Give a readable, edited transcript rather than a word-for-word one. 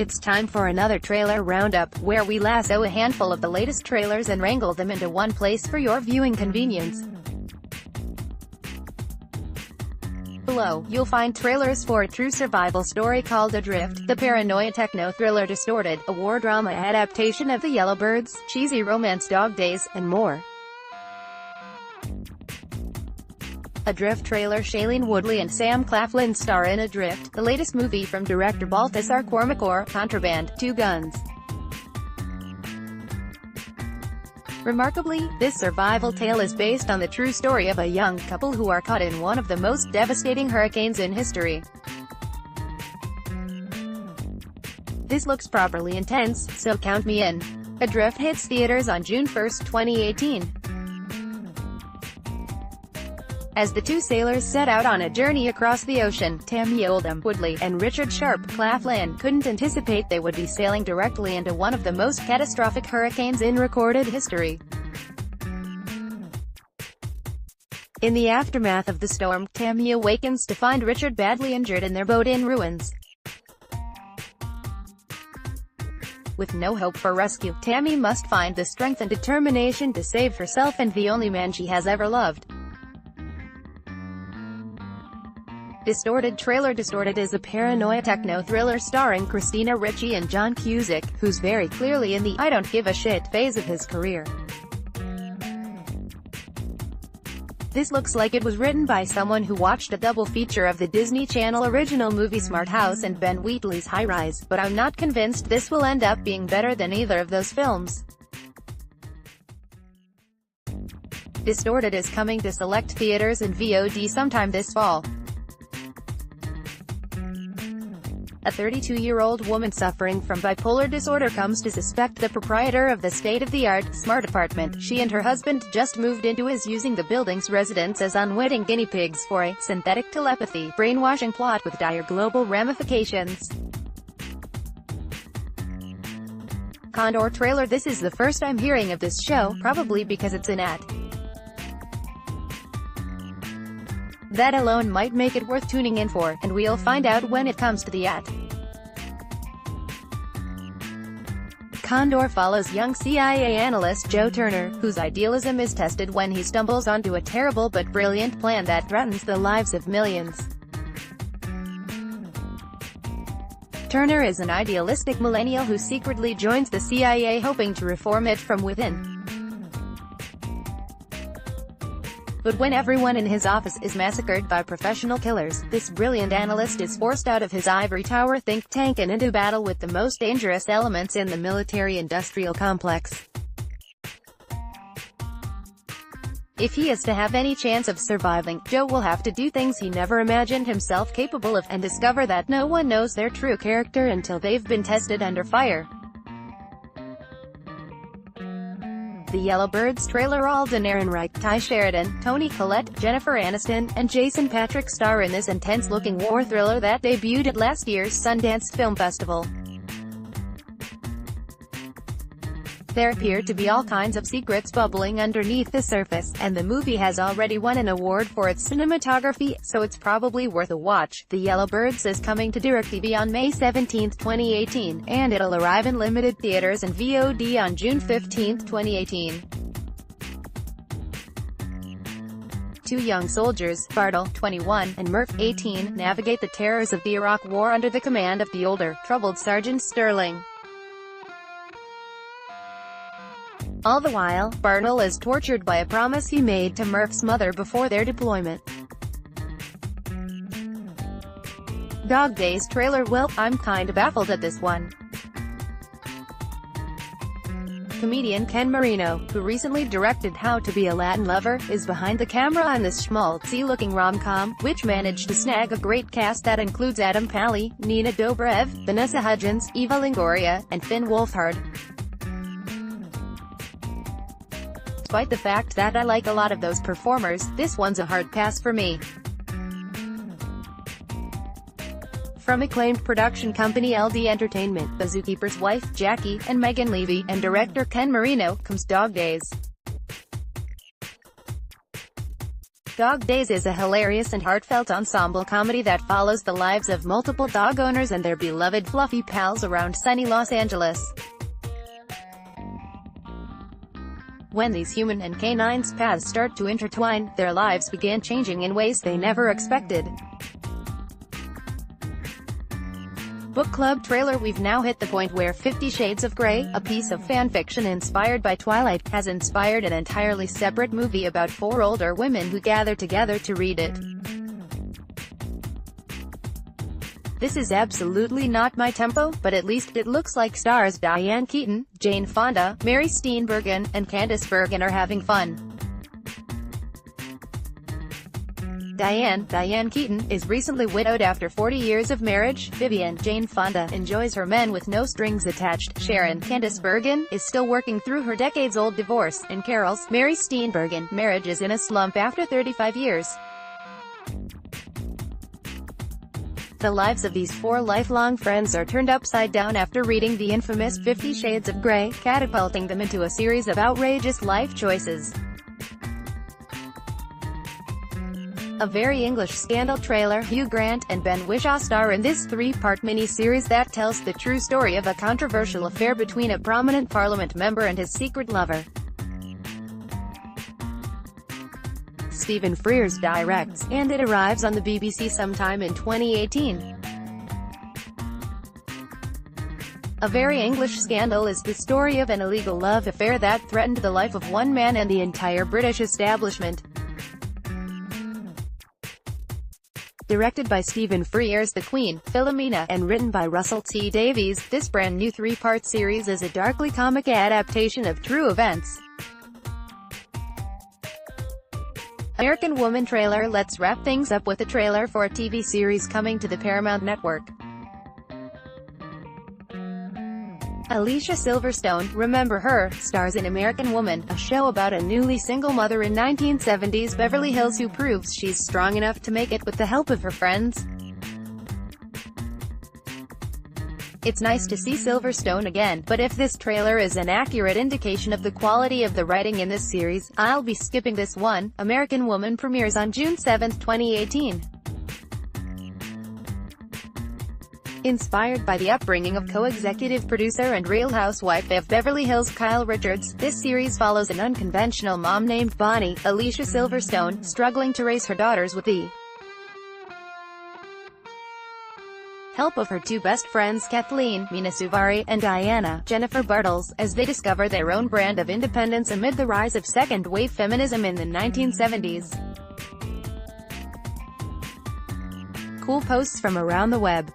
It's time for another trailer roundup, where we lasso a handful of the latest trailers and wrangle them into one place for your viewing convenience. Below, you'll find trailers for a true survival story called Adrift, the paranoia techno-thriller Distorted, a war drama adaptation of The Yellowbirds, cheesy romance Dog Days, and more. Adrift trailer. Shailene Woodley and Sam Claflin star in Adrift, the latest movie from director Baltasar Kormakur. Contraband, 2 guns. Remarkably, this survival tale is based on the true story of a young couple who are caught in one of the most devastating hurricanes in history. This looks properly intense, so count me in. Adrift hits theaters on June 1, 2018. As the two sailors set out on a journey across the ocean, Tammy Oldham, Woodley, and Richard Sharp, Claflin, couldn't anticipate they would be sailing directly into one of the most catastrophic hurricanes in recorded history. In the aftermath of the storm, Tammy awakens to find Richard badly injured and their boat in ruins. With no hope for rescue, Tammy must find the strength and determination to save herself and the only man she has ever loved. Distorted trailer. Distorted is a paranoia techno-thriller starring Christina Ricci and John Cusack, who's very clearly in the "I don't give a shit" phase of his career. This looks like it was written by someone who watched a double feature of the Disney Channel original movie Smart House and Ben Wheatley's High Rise, but I'm not convinced this will end up being better than either of those films. Distorted is coming to select theaters and VOD sometime this fall. A 32-year-old woman suffering from bipolar disorder comes to suspect the proprietor of the state-of-the-art, smart apartment she and her husband just moved into is using the building's residents as unwitting guinea pigs for a synthetic telepathy brainwashing plot with dire global ramifications. Condor trailer. This is the first I'm hearing of this show, probably because it's an ad. That alone might make it worth tuning in for, and we'll find out when it comes to the ad. Condor follows young CIA analyst Joe Turner, whose idealism is tested when he stumbles onto a terrible but brilliant plan that threatens the lives of millions. Turner is an idealistic millennial who secretly joins the CIA hoping to reform it from within. But when everyone in his office is massacred by professional killers, this brilliant analyst is forced out of his ivory tower think tank and into battle with the most dangerous elements in the military-industrial complex. If he is to have any chance of surviving, Joe will have to do things he never imagined himself capable of, and discover that no one knows their true character until they've been tested under fire. The Yellowbirds trailer. Alden Ehrenreich, Ty Sheridan, Toni Collette, Jennifer Aniston, and Jason Patric star in this intense-looking war thriller that debuted at last year's Sundance Film Festival. There appear to be all kinds of secrets bubbling underneath the surface, and the movie has already won an award for its cinematography, so it's probably worth a watch. The Yellowbirds is coming to DirecTV on May 17, 2018, and it'll arrive in limited theaters and VOD on June 15, 2018. Two young soldiers, Bartle, 21, and Murph, 18, navigate the terrors of the Iraq War under the command of the older, troubled Sergeant Sterling. All the while, Bartle is tortured by a promise he made to Murph's mother before their deployment. Dog Days trailer. Well, I'm kinda baffled at this one. Comedian Ken Marino, who recently directed How to Be a Latin Lover, is behind the camera on this schmaltzy-looking rom-com, which managed to snag a great cast that includes Adam Pally, Nina Dobrev, Vanessa Hudgens, Eva Longoria, and Finn Wolfhard. Despite the fact that I like a lot of those performers, this one's a hard pass for me. From acclaimed production company LD Entertainment, The Zookeeper's Wife, Jackie, and Megan Levy, and director Ken Marino, comes Dog Days. Dog Days is a hilarious and heartfelt ensemble comedy that follows the lives of multiple dog owners and their beloved fluffy pals around sunny Los Angeles. When these human and canine's paths start to intertwine, their lives begin changing in ways they never expected. Book club trailer. We've now hit the point where 50 Shades of Grey, a piece of fanfiction inspired by Twilight, has inspired an entirely separate movie about 4 older women who gather together to read it. This is absolutely not my tempo, but at least it looks like stars Diane Keaton, Jane Fonda, Mary Steenburgen, and Candice Bergen are having fun. Diane Keaton, is recently widowed after 40 years of marriage. Vivian, Jane Fonda, enjoys her men with no strings attached. Sharon, Candice Bergen, is still working through her decades-old divorce. And Carol's, Mary Steenburgen, marriage is in a slump after 35 years. The lives of these 4 lifelong friends are turned upside down after reading the infamous 50 Shades of Grey, catapulting them into a series of outrageous life choices. A Very English Scandal trailer. Hugh Grant and Ben Whishaw star in this 3-part mini-series that tells the true story of a controversial affair between a prominent Parliament member and his secret lover. Stephen Frears directs, and it arrives on the BBC sometime in 2018. A Very English Scandal is the story of an illegal love affair that threatened the life of one man and the entire British establishment. Directed by Stephen Frears, The Queen, Philomena, and written by Russell T Davies, this brand new 3-part series is a darkly comic adaptation of true events. American Woman trailer. Let's wrap things up with a trailer for a TV series coming to the Paramount Network. Alicia Silverstone, remember her, stars in American Woman, a show about a newly single mother in 1970s Beverly Hills who proves she's strong enough to make it with the help of her friends. It's nice to see Silverstone again, but if this trailer is an accurate indication of the quality of the writing in this series, I'll be skipping this one. American Woman premieres on June 7, 2018. Inspired by the upbringing of co-executive producer and Real Housewife of Beverly Hills Kyle Richards, this series follows an unconventional mom named Bonnie, Alicia Silverstone, struggling to raise her daughters with the help of her 2 best friends Kathleen, Mina Suvari, and Diana, Jennifer Bartles, as they discover their own brand of independence amid the rise of second-wave feminism in the 1970s. Cool posts from around the web.